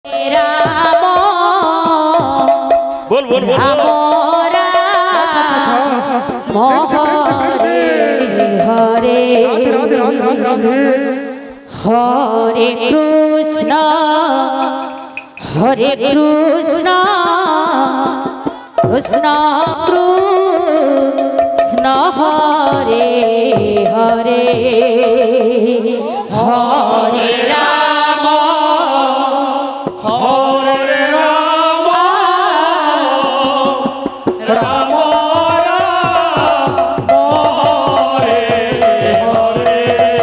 राम बोल बोल बोल राम हरे हरे कृष्ण कृष्ण कृष्ण हरे हरे हरे राम हरे राम राम राम हरे हरे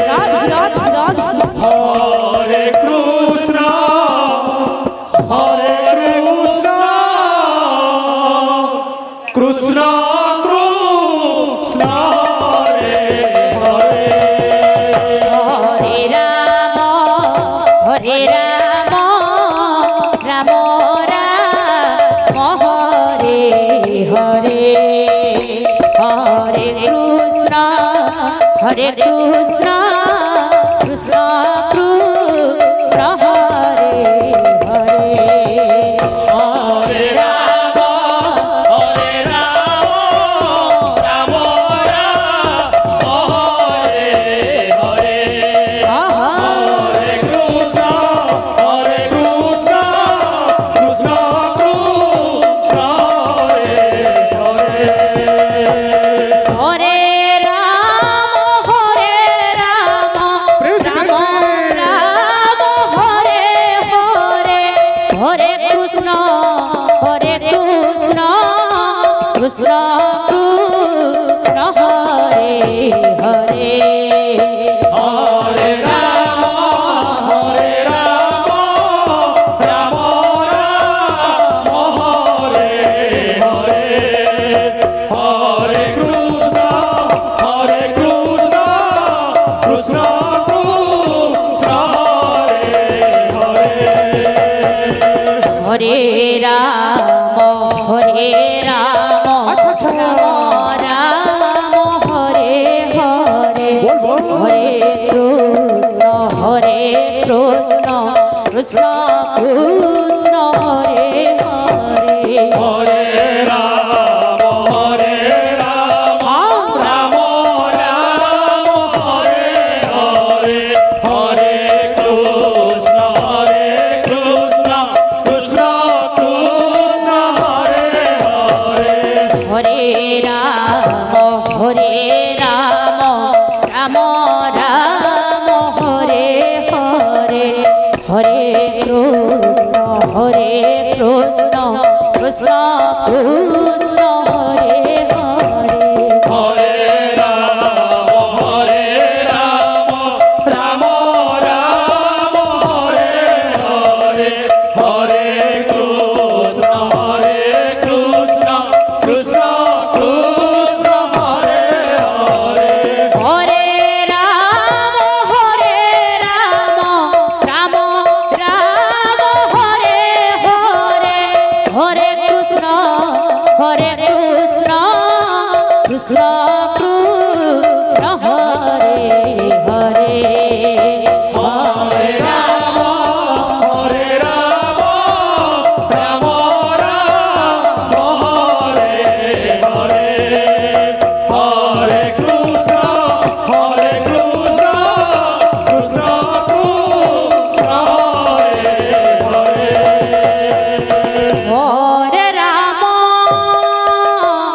राधे राधे राधे हरे कृष्ण कृष्ण कृष्ण हरे हरे हरे राम राम राम हरे हरे हरे कृष्ण कृष्ण कृष्ण हरे हरे हरे राम राम राम हरे हरे हरे कृष्ण कृष्ण कृष्ण हरे हरे हरे राम प्रेम से राम राम हरे हरे हरे कृष्ण कृष्ण कृष्ण हरे हरे हरे राम राम राम हरे हरे हरे कृष्ण कृष्ण कृष्ण हरे हरे हरे राम अच्छा, अच्छा। राम हरे हरे बोल, बोल। हरे कृष्ण कृष्ण कृष्ण हरे